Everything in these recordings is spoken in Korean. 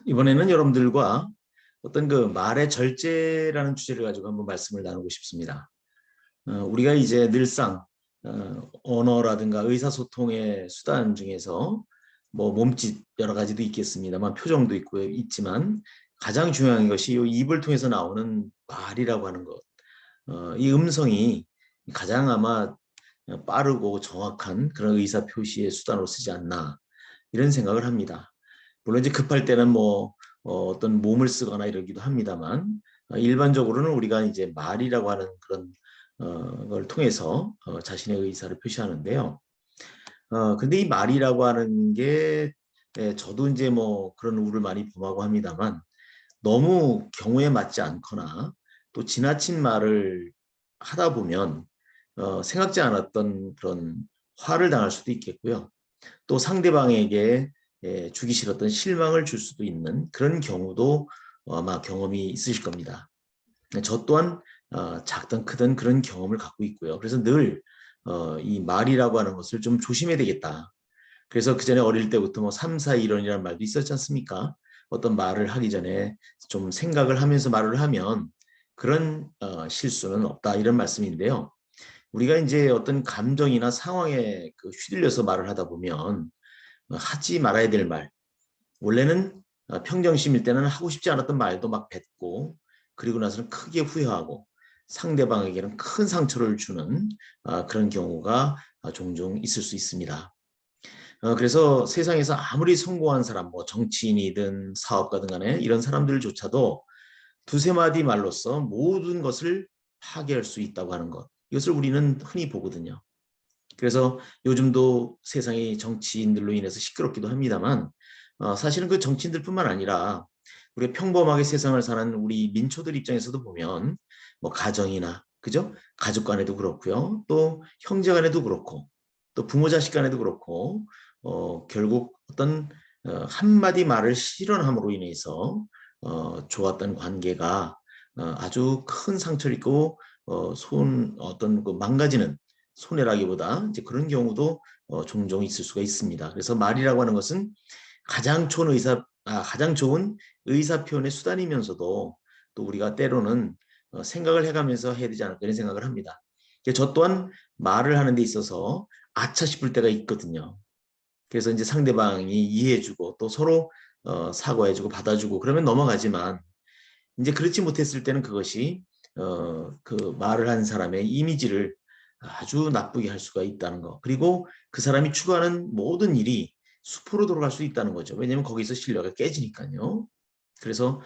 이번에는 여러분들과 어떤 그 말의 절제라는 주제를 가지고 한번 말씀을 나누고 싶습니다. 우리가 이제 늘상 언어라든가 의사소통의 수단 중에서 뭐 몸짓 여러 가지도 있겠습니다만 표정도 있고 있지만 가장 중요한 것이 이 입을 통해서 나오는 말이라고 하는 것. 이 음성이 가장 아마 빠르고 정확한 그런 의사 표시의 수단으로 쓰지 않나 이런 생각을 합니다. 물론 이제 급할 때는 뭐 어떤 몸을 쓰거나 이러기도 합니다만 일반적으로는 우리가 이제 말이라고 하는 그런 걸 통해서 자신의 의사를 표시하는데요. 근데 이 말이라고 하는 게 저도 이제 뭐 그런 우를 많이 범하고 합니다만 너무 경우에 맞지 않거나 또 지나친 말을 하다 보면 생각지 않았던 그런 화를 당할 수도 있겠고요. 또 상대방에게 주기 싫었던 실망을 줄 수도 있는 그런 경우도 아마 경험이 있으실 겁니다. 저 또한 작든 크든 그런 경험을 갖고 있고요. 그래서 늘 이 말이라고 하는 것을 좀 조심해야 되겠다. 그래서 그 전에 어릴 때부터 뭐 3, 4, 1원이라는 말도 있었지 않습니까? 어떤 말을 하기 전에 좀 생각을 하면서 말을 하면 그런 실수는 없다 이런 말씀인데요. 우리가 이제 어떤 감정이나 상황에 휘둘려서 말을 하다 보면 하지 말아야 될 말. 원래는 평정심일 때는 하고 싶지 않았던 말도 막 뱉고 그리고 나서는 크게 후회하고 상대방에게는 큰 상처를 주는 그런 경우가 종종 있을 수 있습니다. 그래서 세상에서 아무리 성공한 사람, 뭐 정치인이든 사업가든 간에 이런 사람들조차도 두세 마디 말로써 모든 것을 파괴할 수 있다고 하는 것. 이것을 우리는 흔히 보거든요. 그래서 요즘도 세상이 정치인들로 인해서 시끄럽기도 합니다만 사실은 그 정치인들뿐만 아니라 우리 평범하게 세상을 사는 우리 민초들 입장에서도 보면 뭐 가정이나 그죠? 가족 간에도 그렇고요. 또 형제 간에도 그렇고 또 부모 자식 간에도 그렇고 결국 어떤 한마디 말을 실현함으로 인해서 좋았던 관계가 아주 큰 상처를 입고 어떤 그 망가지는 손해라기보다 이제 그런 경우도 종종 있을 수가 있습니다. 그래서 말이라고 하는 것은 가장 좋은 의사 표현의 수단이면서도 또 우리가 때로는 생각을 해가면서 해야 되지 않을까 이런 생각을 합니다. 저 또한 말을 하는 데 있어서 아차 싶을 때가 있거든요. 그래서 이제 상대방이 이해해주고 또 서로 사과해주고 받아주고 그러면 넘어가지만 이제 그렇지 못했을 때는 그것이 그 말을 한 사람의 이미지를 아주 나쁘게 할 수가 있다는 거. 그리고 그 사람이 추구하는 모든 일이 수포로 돌아갈 수 있다는 거죠. 왜냐하면 거기서 신뢰가 깨지니까요. 그래서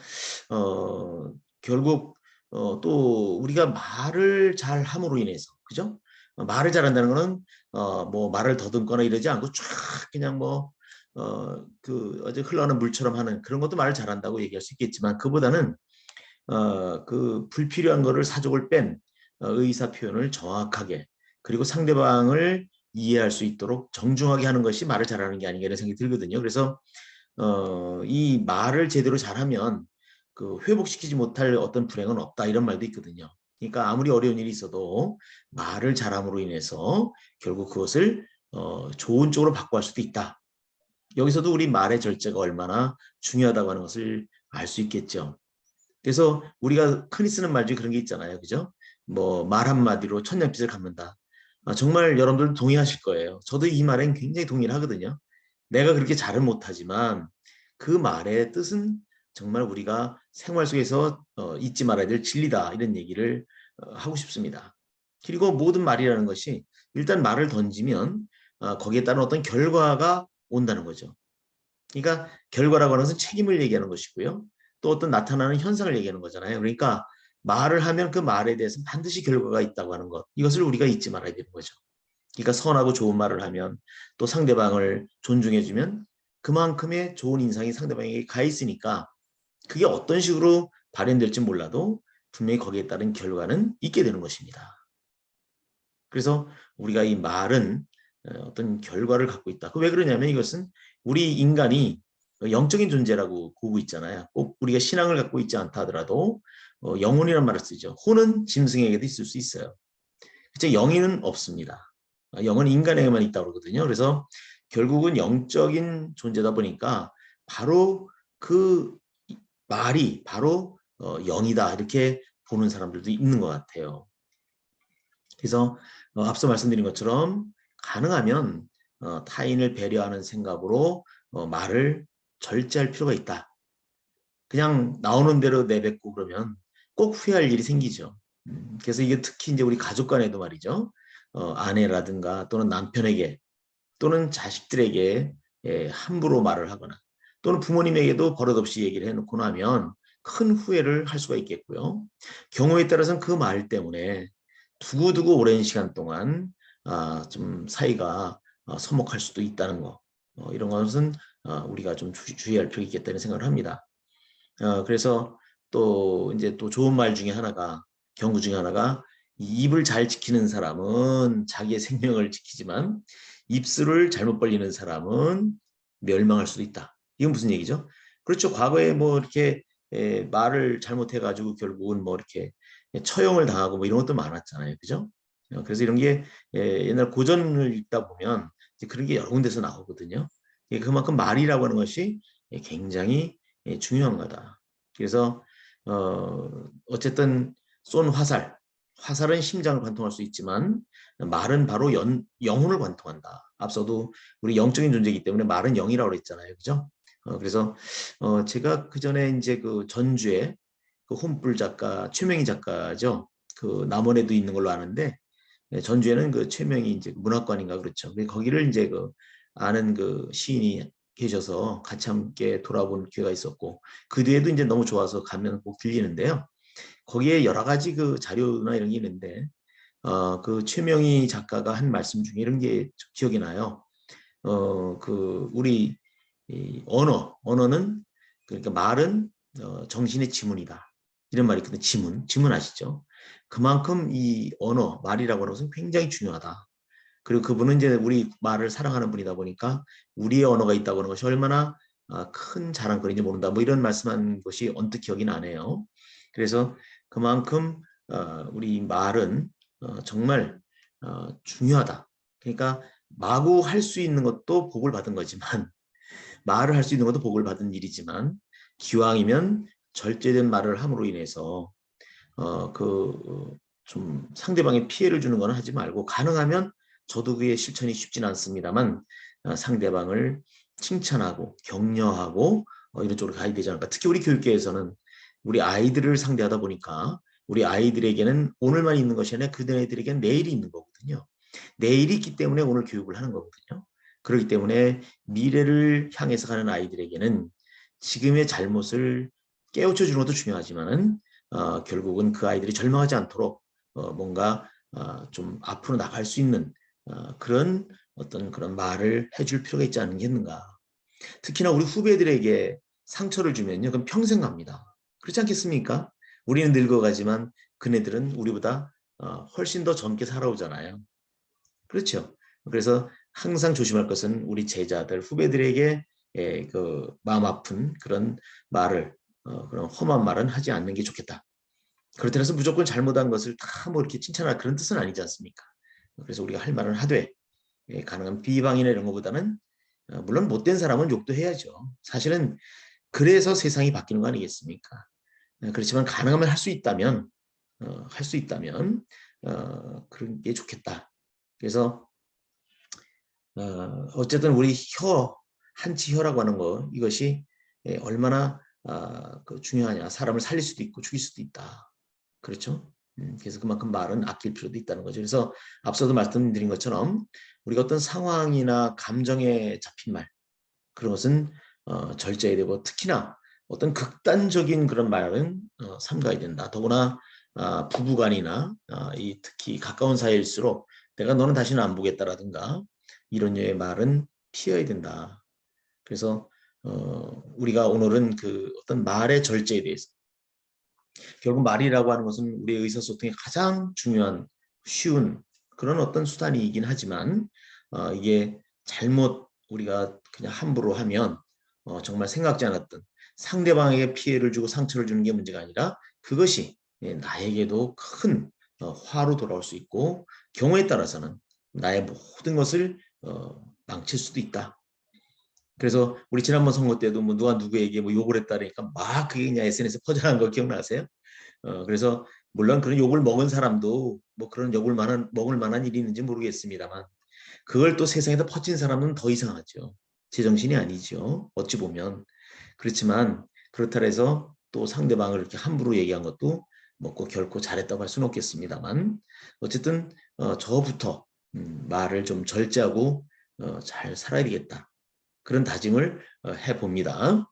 결국 또 우리가 말을 잘 함으로 인해서 그죠? 말을 잘한다는 거는 뭐 말을 더듬거나 이러지 않고 쫙 그냥 뭐 그 어제 흘러가는 물처럼 하는 그런 것도 말을 잘한다고 얘기할 수 있겠지만 그보다는 그 불필요한 거를 사족을 뺀 의사 표현을 정확하게 그리고 상대방을 이해할 수 있도록 정중하게 하는 것이 말을 잘하는 게 아닌가 이런 생각이 들거든요. 그래서 이 말을 제대로 잘하면 그 회복시키지 못할 어떤 불행은 없다 이런 말도 있거든요. 그러니까 아무리 어려운 일이 있어도 말을 잘함으로 인해서 결국 그것을 좋은 쪽으로 바꿔갈 수도 있다. 여기서도 우리 말의 절제가 얼마나 중요하다고 하는 것을 알 수 있겠죠. 그래서 우리가 흔히 쓰는 말 중에 그런 게 있잖아요. 그죠? 뭐 말 한마디로 천냥빚을 갚는다. 정말 여러분들 동의하실 거예요. 저도 이 말엔 굉장히 동의를 하거든요. 내가 그렇게 잘은 못하지만 그 말의 뜻은 정말 우리가 생활 속에서 잊지 말아야 될 진리다. 이런 얘기를 하고 싶습니다. 그리고 모든 말이라는 것이 일단 말을 던지면 거기에 따른 어떤 결과가 온다는 거죠. 그러니까 결과라고 하는 것은 책임을 얘기하는 것이고요. 또 어떤 나타나는 현상을 얘기하는 거잖아요. 그러니까 말을 하면 그 말에 대해서 반드시 결과가 있다고 하는 것. 이것을 우리가 잊지 말아야 되는 거죠. 그러니까 선하고 좋은 말을 하면 또 상대방을 존중해주면 그만큼의 좋은 인상이 상대방에게 가 있으니까 그게 어떤 식으로 발현될지 몰라도 분명히 거기에 따른 결과는 있게 되는 것입니다. 그래서 우리가 이 말은 어떤 결과를 갖고 있다. 왜 그러냐면 이것은 우리 인간이 영적인 존재라고 보고 있잖아요. 꼭 우리가 신앙을 갖고 있지 않다 하더라도 영혼이란 말을 쓰죠. 혼은 짐승에게도 있을 수 있어요. 그쵸? 영인은 없습니다. 영은 인간에게만 있다고 그러거든요. 그래서 결국은 영적인 존재다 보니까 바로 그 말이 바로 영이다 이렇게 보는 사람들도 있는 것 같아요. 그래서 앞서 말씀드린 것처럼 가능하면 타인을 배려하는 생각으로 말을 절제할 필요가 있다. 그냥 나오는 대로 내뱉고 그러면 꼭 후회할 일이 생기죠. 그래서 이게 특히 이제 우리 가족 간에도 말이죠. 아내라든가 또는 남편에게 또는 자식들에게 함부로 말을 하거나 또는 부모님에게도 버릇없이 얘기를 해놓고 나면 큰 후회를 할 수가 있겠고요. 경우에 따라서는 그 말 때문에 두고두고 오랜 시간 동안 좀 사이가 서먹할 수도 있다는 거. 이런 것은 우리가 좀 주의할 필요가 있겠다는 생각을 합니다. 그래서 또 이제 또 좋은 말 중에 하나가 경구 중에 하나가 입을 잘 지키는 사람은 자기의 생명을 지키지만 입술을 잘못 벌리는 사람은 멸망할 수도 있다. 이건 무슨 얘기죠? 그렇죠. 과거에 뭐 이렇게 말을 잘못해가지고 결국은 뭐 이렇게 처형을 당하고 뭐 이런 것도 많았잖아요. 그죠? 그래서 이런 게 옛날 고전을 읽다 보면 이제 그런 게 여러 군데서 나오거든요. 그만큼 말이라고 하는 것이 굉장히 중요한 거다. 그래서 어쨌든 쏜 화살은 심장을 관통할 수 있지만 말은 바로 영혼을 관통한다. 앞서도 우리 영적인 존재이기 때문에 말은 영이라고 그랬잖아요. 그죠? 그래서 제가 그 전에 이제 그 전주에 그 혼불 작가 최명희 작가죠. 그 남원에도 있는 걸로 아는데 전주에는 그 최명희 이제 문학관인가 그렇죠. 거기를 이제 그 아는 그 시인이 계셔서 같이 함께 돌아본 기회가 있었고 그 뒤에도 이제 너무 좋아서 가면 꼭 들리는데요. 거기에 여러 가지 그 자료나 이런 게 있는데 그 최명희 작가가 한 말씀 중에 이런 게 기억이 나요. 그 우리 이 언어는 그러니까 말은 정신의 지문이다. 이런 말이 있거든요. 지문 아시죠? 그만큼 이 언어, 말이라고 하는 것은 굉장히 중요하다. 그리고 그분은 이제 우리 말을 사랑하는 분이다 보니까 우리의 언어가 있다고 하는 것이 얼마나 큰 자랑거리인지 모른다. 뭐 이런 말씀한 것이 언뜻 기억이 나네요. 그래서 그만큼 우리 말은 정말 중요하다. 그러니까 마구 할 수 있는 것도 복을 받은 거지만 말을 할 수 있는 것도 복을 받은 일이지만 기왕이면 절제된 말을 함으로 인해서 좀 상대방에 피해를 주는 건 하지 말고 가능하면 저도 그게 실천이 쉽진 않습니다만 상대방을 칭찬하고 격려하고 이런 쪽으로 가야 되지 않을까. 특히 우리 교육계에서는 우리 아이들을 상대하다 보니까 우리 아이들에게는 오늘만 있는 것이 아니라 그들에게는 내일이 있는 거거든요. 내일이 있기 때문에 오늘 교육을 하는 거거든요. 그렇기 때문에 미래를 향해서 가는 아이들에게는 지금의 잘못을 깨우쳐 주는 것도 중요하지만 결국은 그 아이들이 절망하지 않도록 뭔가 좀 앞으로 나갈 수 있는 그런 어떤 그런 말을 해줄 필요가 있지 않겠는가. 특히나 우리 후배들에게 상처를 주면요, 그럼 평생 갑니다. 그렇지 않겠습니까? 우리는 늙어가지만 그네들은 우리보다 훨씬 더 젊게 살아오잖아요. 그렇죠. 그래서 항상 조심할 것은 우리 제자들, 후배들에게 그 마음 아픈 그런 말을 그런 험한 말은 하지 않는 게 좋겠다. 그렇다고 해서 무조건 잘못한 것을 다 뭐 이렇게 칭찬할 그런 뜻은 아니지 않습니까? 그래서 우리가 할 말은 하되 가능한 비방이나 이런 것보다는 물론 못된 사람은 욕도 해야죠. 사실은 그래서 세상이 바뀌는 거 아니겠습니까? 그렇지만 가능하면 할 수 있다면 그런 게 좋겠다. 그래서 어쨌든 우리 한치 혀라고 하는 거 이것이 얼마나 그 중요하냐. 사람을 살릴 수도 있고 죽일 수도 있다. 그렇죠? 그래서 그만큼 말은 아낄 필요도 있다는 거죠. 그래서 앞서도 말씀드린 것처럼 우리가 어떤 상황이나 감정에 잡힌 말 그런 것은 절제해야 되고 특히나 어떤 극단적인 그런 말은 삼가야 된다. 더구나 부부간이나 이 특히 가까운 사이일수록 내가 너는 다시는 안 보겠다라든가 이런 류의 말은 피해야 된다. 그래서 우리가 오늘은 그 어떤 말의 절제에 대해서 결국 말이라고 하는 것은 우리의 의사소통에 가장 중요한 쉬운 그런 어떤 수단이긴 하지만 이게 잘못 우리가 그냥 함부로 하면 정말 생각지 않았던 상대방에게 피해를 주고 상처를 주는 게 문제가 아니라 그것이 나에게도 큰 화로 돌아올 수 있고 경우에 따라서는 나의 모든 것을 망칠 수도 있다. 그래서 우리 지난번 선거 때도 뭐 누가 누구에게 뭐 욕을 했다니까 막 그게 그냥 SNS에 퍼져나간 거 기억나세요? 그래서 물론 그런 욕을 먹은 사람도 뭐 그런 욕을 먹을 만한 일이 있는지 모르겠습니다만 그걸 또 세상에다 퍼진 사람은 더 이상하죠. 제정신이 아니죠. 어찌 보면. 그렇지만 그렇다 해서 또 상대방을 이렇게 함부로 얘기한 것도 뭐꼭 결코 잘했다고 할 수는 없겠습니다만 어쨌든 저부터 말을 좀 절제하고 잘 살아야 되겠다. 그런 다짐을 해봅니다.